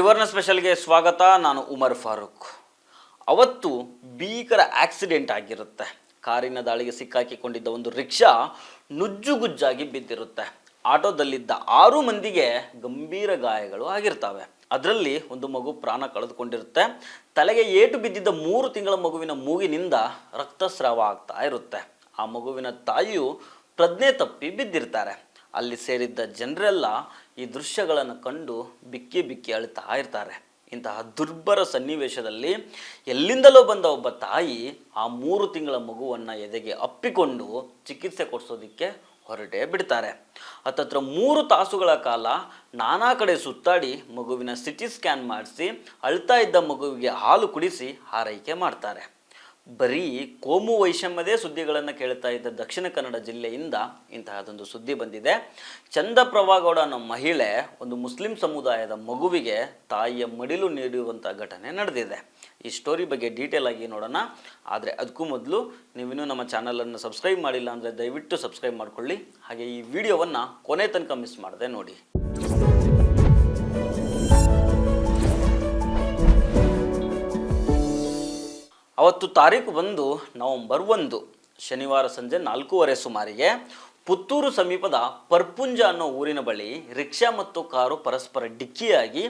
ತ್ರಿವರ್ಣ ಸ್ಪೆಷಲ್ಗೆ ಸ್ವಾಗತ. ನಾನು ಉಮರ್ ಫಾರೂಕ್. ಅವತ್ತು ಭೀಕರ ಆಕ್ಸಿಡೆಂಟ್ ಆಗಿರುತ್ತೆ. ಕಾರಿನ ದಾಳಿಗೆ ಸಿಕ್ಕಾಕಿಕೊಂಡಿದ್ದ ಒಂದು ರಿಕ್ಷಾ ನುಜ್ಜುಗುಜ್ಜಾಗಿ ಬಿದ್ದಿರುತ್ತೆ. ಆಟೋದಲ್ಲಿದ್ದ 6 ಮಂದಿಗೆ ಗಂಭೀರ ಗಾಯಗಳು ಆಗಿರ್ತವೆ. ಅದರಲ್ಲಿ ಒಂದು ಮಗು ಪ್ರಾಣ ಕಳೆದುಕೊಂಡಿರುತ್ತೆ. ತಲೆಗೆ ಏಟು ಬಿದ್ದಿದ್ದ 3 ತಿಂಗಳ ಮಗುವಿನ ಮೂಗಿನಿಂದ ರಕ್ತಸ್ರಾವ ಆಗ್ತಾ ಇರುತ್ತೆ. ಆ ಮಗುವಿನ ತಾಯಿಯು ಪ್ರಜ್ಞೆ ತಪ್ಪಿ ಬಿದ್ದಿರ್ತಾರೆ. ಅಲ್ಲಿ ಸೇರಿದ್ದ ಜನರೆಲ್ಲ ಈ ದೃಶ್ಯಗಳನ್ನು ಕಂಡು ಬಿಕ್ಕಿ ಬಿಕ್ಕಿ ಅಳ್ತಾ ಇರ್ತಾರೆ. ಇಂತಹ ದುರ್ಬರ ಸನ್ನಿವೇಶದಲ್ಲಿ ಎಲ್ಲಿಂದಲೋ ಬಂದ ಒಬ್ಬ ತಾಯಿ ಆ 3 ತಿಂಗಳ ಮಗುವನ್ನು ಎದೆಗೆ ಅಪ್ಪಿಕೊಂಡು ಚಿಕಿತ್ಸೆ ಕೊಡಿಸೋದಕ್ಕೆ ಹೊರಟೇ ಬಿಡ್ತಾರೆ. ಹತ್ತತ್ರ 3 ತಾಸುಗಳ ಕಾಲ ನಾನಾ ಕಡೆ ಸುತ್ತಾಡಿ ಮಗುವಿನ ಸಿಟಿ ಸ್ಕ್ಯಾನ್ ಮಾಡಿಸಿ ಅಳ್ತಾ ಇದ್ದ ಮಗುವಿಗೆ ಹಾಲು ಕುಡಿಸಿ ಆರೈಕೆ ಮಾಡ್ತಾರೆ. ಬರೀ ಕೋಮು ವೈಷಮ್ಯದೇ ಸುದ್ದಿಗಳನ್ನು ಕೇಳ್ತಾ ಇದ್ದ ದಕ್ಷಿಣ ಕನ್ನಡ ಜಿಲ್ಲೆಯಿಂದ ಇಂತಹದೊಂದು ಸುದ್ದಿ ಬಂದಿದೆ. ಚಂದ್ರಪ್ರಭಾ ಗೌಡ ಅನ್ನೋ ಮಹಿಳೆ ಒಂದು ಮುಸ್ಲಿಂ ಸಮುದಾಯದ ಮಗುವಿಗೆ ತಾಯಿಯ ಮಡಿಲು ನೀಡುವಂಥ ಘಟನೆ ನಡೆದಿದೆ. ಈ ಸ್ಟೋರಿ ಬಗ್ಗೆ ಡೀಟೇಲ್ ಆಗಿ ನೋಡೋಣ. ಆದರೆ ಅದಕ್ಕೂ ಮೊದಲು ನೀವಿನ್ನೂ ನಮ್ಮ ಚಾನಲನ್ನು ಸಬ್ಸ್ಕ್ರೈಬ್ ಮಾಡಿಲ್ಲ ಅಂದರೆ ದಯವಿಟ್ಟು ಸಬ್ಸ್ಕ್ರೈಬ್ ಮಾಡಿಕೊಳ್ಳಿ. ಹಾಗೆ ಈ ವಿಡಿಯೋವನ್ನು ಕೊನೆ ತನಕ ಮಿಸ್ ಮಾಡದೆ ನೋಡಿ. ಅವತ್ತು ತಾರೀಕು ಬಂದು ನವೆಂಬರ್ 1 ಶನಿವಾರ ಸಂಜೆ 4:15 ಸುಮಾರಿಗೆ ಪುತ್ತೂರು ಸಮೀಪದ ಪರ್ಪುಂಜ ಅನ್ನೋ ಊರಿನ ಬಳಿ ರಿಕ್ಷಾ ಮತ್ತು ಕಾರು ಪರಸ್ಪರ ಡಿಕ್ಕಿಯಾಗಿ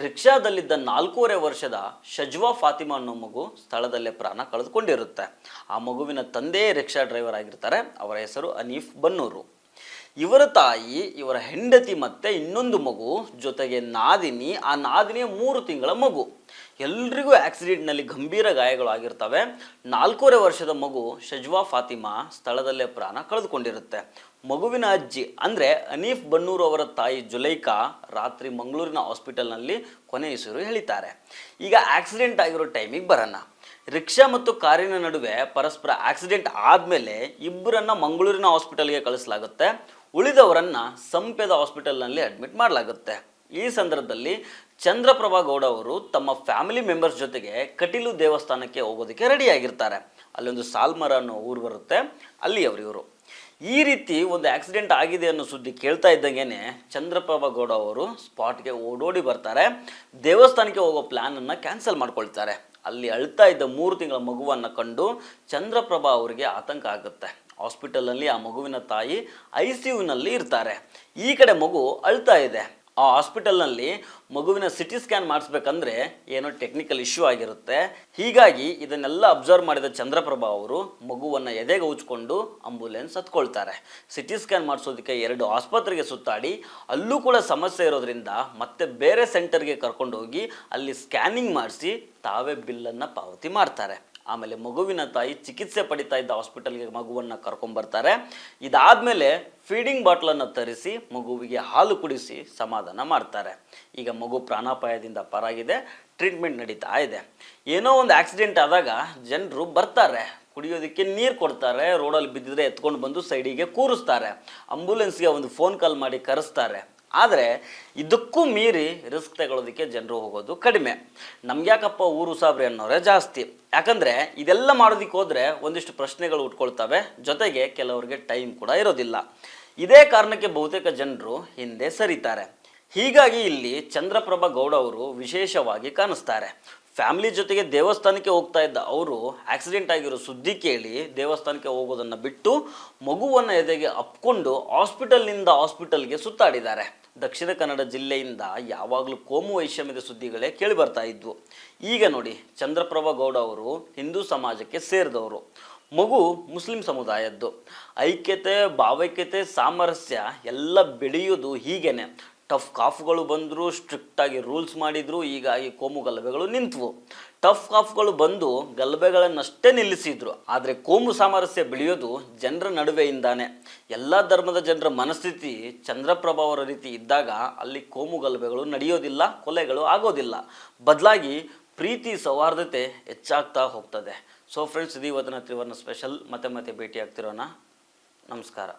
ರಿಕ್ಷಾದಲ್ಲಿದ್ದ 4.5 ವರ್ಷದ ಶಜ್ವಾ ಫಾತಿಮಾ ಅನ್ನೋ ಮಗು ಸ್ಥಳದಲ್ಲೇ ಪ್ರಾಣ ಕಳೆದುಕೊಂಡಿರುತ್ತೆ. ಆ ಮಗುವಿನ ತಂದೆ ರಿಕ್ಷಾ ಡ್ರೈವರ್ ಆಗಿರ್ತಾರೆ. ಅವರ ಹೆಸರು ಹನೀಫ್ ಬನ್ನೂರು. ಇವರ ತಾಯಿ, ಇವರ ಹೆಂಡತಿ ಮತ್ತು ಇನ್ನೊಂದು ಮಗು, ಜೊತೆಗೆ ನಾದಿನಿ, ಆ ನಾದಿನಿಯ 3 ತಿಂಗಳ ಮಗು. ಎಲ್ರಿಗೂ ಆಕ್ಸಿಡೆಂಟ್ನಲ್ಲಿ ಗಂಭೀರ ಗಾಯಗಳು ಆಗಿರ್ತವೆ. 4.5 ವರ್ಷದ ಮಗು ಶಜ್ವಾ ಫಾತಿಮಾ ಸ್ಥಳದಲ್ಲೇ ಪ್ರಾಣ ಕಳೆದುಕೊಂಡಿರುತ್ತೆ. ಮಗುವಿನ ಅಜ್ಜಿ ಅಂದರೆ ಹನೀಫ್ ಬನ್ನೂರು ಅವರ ತಾಯಿ ಜುಲೈಕಾ ರಾತ್ರಿ ಮಂಗಳೂರಿನ ಹಾಸ್ಪಿಟಲ್ನಲ್ಲಿ ಕೊನೆಯುಸಿರು ಹೇಳಿದ್ದಾರೆ. ಈಗ ಆಕ್ಸಿಡೆಂಟ್ ಆಗಿರೋ ಟೈಮಿಗೆ ಬರೋಣ. ರಿಕ್ಷಾ ಮತ್ತು ಕಾರಿನ ನಡುವೆ ಪರಸ್ಪರ ಆಕ್ಸಿಡೆಂಟ್ ಆದಮೇಲೆ ಇಬ್ಬರನ್ನ ಮಂಗಳೂರಿನ ಹಾಸ್ಪಿಟಲ್ಗೆ ಕಳಿಸಲಾಗುತ್ತೆ. ಉಳಿದವರನ್ನು ಸಂಪೆದ ಹಾಸ್ಪಿಟಲ್ನಲ್ಲಿ ಅಡ್ಮಿಟ್ ಮಾಡಲಾಗುತ್ತೆ. ಈ ಸಂದರ್ಭದಲ್ಲಿ ಚಂದ್ರಪ್ರಭಾ ಗೌಡ ಅವರು ತಮ್ಮ ಫ್ಯಾಮಿಲಿ ಮೆಂಬರ್ಸ್ ಜೊತೆಗೆ ಕಟೀಲು ದೇವಸ್ಥಾನಕ್ಕೆ ಹೋಗೋದಕ್ಕೆ ರೆಡಿಯಾಗಿರ್ತಾರೆ. ಅಲ್ಲೊಂದು ಸಾಲ್ಮರ ಅನ್ನೋ ಊರು ಬರುತ್ತೆ, ಅಲ್ಲಿ ಇವರು. ಈ ರೀತಿ ಒಂದು ಆಕ್ಸಿಡೆಂಟ್ ಆಗಿದೆ ಅನ್ನೋ ಸುದ್ದಿ ಕೇಳ್ತಾ ಇದ್ದಂಗೆ ಚಂದ್ರಪ್ರಭಾ ಗೌಡ ಅವರು ಸ್ಪಾಟ್ಗೆ ಓಡೋಡಿ ಬರ್ತಾರೆ. ದೇವಸ್ಥಾನಕ್ಕೆ ಹೋಗೋ ಪ್ಲ್ಯಾನನ್ನು ಕ್ಯಾನ್ಸಲ್ ಮಾಡ್ಕೊಳ್ತಾರೆ. ಅಲ್ಲಿ ಅಳ್ತಾ ಇದ್ದ 3 ತಿಂಗಳ ಮಗುವನ್ನು ಕಂಡು ಚಂದ್ರಪ್ರಭಾ ಅವರಿಗೆ ಆತಂಕ ಆಗುತ್ತೆ. ಹಾಸ್ಪಿಟಲ್ನಲ್ಲಿ ಆ ಮಗುವಿನ ತಾಯಿ ICUನಲ್ಲಿ ಇರ್ತಾರೆ. ಈ ಕಡೆ ಮಗು ಅಳ್ತಾ ಇದೆ. ಆ ಹಾಸ್ಪಿಟಲ್ನಲ್ಲಿ ಮಗುವಿನ ಸಿಟಿ ಸ್ಕ್ಯಾನ್ ಮಾಡಿಸ್ಬೇಕಂದ್ರೆ ಏನೋ ಟೆಕ್ನಿಕಲ್ ಇಶ್ಯೂ ಆಗಿರುತ್ತೆ. ಹೀಗಾಗಿ ಇದನ್ನೆಲ್ಲ ಅಬ್ಸರ್ವ್ ಮಾಡಿದ ಚಂದ್ರಪ್ರಭಾ ಅವರು ಮಗುವನ್ನು ಎದೆಗೆ ಉಚ್ಕೊಂಡು ಆಂಬುಲೆನ್ಸ್ ಹತ್ಕೊಳ್ತಾರೆ. ಸಿಟಿ ಸ್ಕ್ಯಾನ್ ಮಾಡಿಸೋದಕ್ಕೆ 2 ಆಸ್ಪತ್ರೆಗೆ ಸುತ್ತಾಡಿ ಅಲ್ಲೂ ಕೂಡ ಸಮಸ್ಯೆ ಇರೋದ್ರಿಂದ ಮತ್ತೆ ಬೇರೆ ಸೆಂಟರ್ಗೆ ಕರ್ಕೊಂಡು ಹೋಗಿ ಅಲ್ಲಿ ಸ್ಕ್ಯಾನಿಂಗ್ ಮಾಡಿಸಿ ತಾವೇ ಬಿಲ್ಲನ್ನು ಪಾವತಿ ಮಾಡ್ತಾರೆ. ಆಮೇಲೆ ಮಗುವಿನ ತಾಯಿ ಚಿಕಿತ್ಸೆ ಪಡಿತಾ ಇದ್ದ ಹಾಸ್ಪಿಟಲ್ಗೆ ಮಗುವನ್ನು ಕರ್ಕೊಂಬರ್ತಾರೆ. ಇದಾದಮೇಲೆ ಫೀಡಿಂಗ್ ಬಾಟ್ಲನ್ನು ತರಿಸಿ ಮಗುವಿಗೆ ಹಾಲು ಕುಡಿಸಿ ಸಮಾಧಾನ ಮಾಡ್ತಾರೆ. ಈಗ ಮಗು ಪ್ರಾಣಾಪಾಯದಿಂದ ಪಾರಾಗಿದೆ, ಟ್ರೀಟ್ಮೆಂಟ್ ನಡೀತಾ ಇದೆ. ಏನೋ ಒಂದು ಆಕ್ಸಿಡೆಂಟ್ ಆದಾಗ ಜನರು ಬರ್ತಾರೆ, ಕುಡಿಯೋದಕ್ಕೆ ನೀರು ಕೊಡ್ತಾರೆ, ರೋಡಲ್ಲಿ ಬಿದ್ದಿದ್ರೆ ಎತ್ಕೊಂಡು ಬಂದು ಸೈಡಿಗೆ ಕೂರಿಸ್ತಾರೆ, ಆಂಬುಲೆನ್ಸ್ಗೆ ಒಂದು ಫೋನ್ ಕಾಲ್ ಮಾಡಿ ಕರೆಸ್ತಾರೆ. ಆದರೆ ಇದಕ್ಕೂ ಮೀರಿ ರಿಸ್ಕ್ ತಗೊಳ್ಳೋದಕ್ಕೆ ಜನರು ಹೋಗೋದು ಕಡಿಮೆ. ನಮ್ಗೆ ಯಾಕಪ್ಪ ಊರು ಸಾಬ್ರಿ ಅನ್ನೋರೇ ಜಾಸ್ತಿ. ಯಾಕಂದರೆ ಇದೆಲ್ಲ ಮಾಡೋದಕ್ಕೆ ಹೋದರೆ ಒಂದಿಷ್ಟು ಪ್ರಶ್ನೆಗಳು ಉಟ್ಕೊಳ್ತವೆ, ಜೊತೆಗೆ ಕೆಲವರಿಗೆ ಟೈಮ್ ಕೂಡ ಇರೋದಿಲ್ಲ. ಇದೇ ಕಾರಣಕ್ಕೆ ಬಹುತೇಕ ಜನರು ಹಿಂದೆ ಸರಿತಾರೆ. ಹೀಗಾಗಿ ಇಲ್ಲಿ ಚಂದ್ರಪ್ರಭಾ ಗೌಡ ಅವರು ವಿಶೇಷವಾಗಿ ಕಾಣಿಸ್ತಾರೆ. ಫ್ಯಾಮಿಲಿ ಜೊತೆಗೆ ದೇವಸ್ಥಾನಕ್ಕೆ ಹೋಗ್ತಾ ಇದ್ದ ಅವರು ಆಕ್ಸಿಡೆಂಟ್ ಆಗಿರೋ ಸುದ್ದಿ ಕೇಳಿ ದೇವಸ್ಥಾನಕ್ಕೆ ಹೋಗೋದನ್ನು ಬಿಟ್ಟು ಮಗುವನ್ನು ಎದೆಗೆ ಅಪ್ಕೊಂಡು ಹಾಸ್ಪಿಟಲ್ನಿಂದ ಹಾಸ್ಪಿಟಲ್ಗೆ ಸುತ್ತಾಡಿದ್ದಾರೆ. ದಕ್ಷಿಣ ಕನ್ನಡ ಜಿಲ್ಲೆಯಿಂದ ಯಾವಾಗಲೂ ಕೋಮು ವೈಷಮ್ಯದ ಸುದ್ದಿಗಳೇ ಕೇಳಿ ಬರ್ತಾ ಇದ್ವು. ಈಗ ನೋಡಿ, ಚಂದ್ರಪ್ರಭಾ ಗೌಡ ಅವರು ಹಿಂದೂ ಸಮಾಜಕ್ಕೆ ಸೇರಿದವರು, ಮಗು ಮುಸ್ಲಿಂ ಸಮುದಾಯದ್ದು. ಐಕ್ಯತೆ, ಭಾವೈಕ್ಯತೆ, ಸಾಮರಸ್ಯ ಎಲ್ಲ ಬೆಳೆಯೋದು ಹೀಗೇನೆ. ಟಫ್ ಕಾಫ್ಗಳು ಬಂದರು, ಸ್ಟ್ರಿಕ್ಟಾಗಿ ರೂಲ್ಸ್ ಮಾಡಿದರು, ಹೀಗಾಗಿ ಕೋಮು ಗಲಭೆಗಳು ನಿಂತವು. ಟಫ್ ಕಾಫ್ಗಳು ಬಂದು ಗಲಭೆಗಳನ್ನಷ್ಟೇ ನಿಲ್ಲಿಸಿದ್ರು. ಆದರೆ ಕೋಮು ಸಾಮರಸ್ಯ ಬೆಳೆಯೋದು ಜನರ ನಡುವೆಯಿಂದಾನೆ. ಎಲ್ಲ ಧರ್ಮದ ಜನರ ಮನಸ್ಥಿತಿ ಚಂದ್ರಪ್ರಭಾ ಅವರ ರೀತಿ ಇದ್ದಾಗ ಅಲ್ಲಿ ಕೋಮು ಗಲಭೆಗಳು ನಡೆಯೋದಿಲ್ಲ, ಕೊಲೆಗಳು ಆಗೋದಿಲ್ಲ. ಬದಲಾಗಿ ಪ್ರೀತಿ, ಸೌಹಾರ್ದತೆ ಹೆಚ್ಚಾಗ್ತಾ ಹೋಗ್ತದೆ. ಸೊ ಫ್ರೆಂಡ್ಸ್, ಇದು ಇವತ್ತಿನ ತ್ರಿವರ್ಣ ಸ್ಪೆಷಲ್. ಮತ್ತೆ ಭೇಟಿ ಆಗ್ತಿರೋಣ. ನಮಸ್ಕಾರ.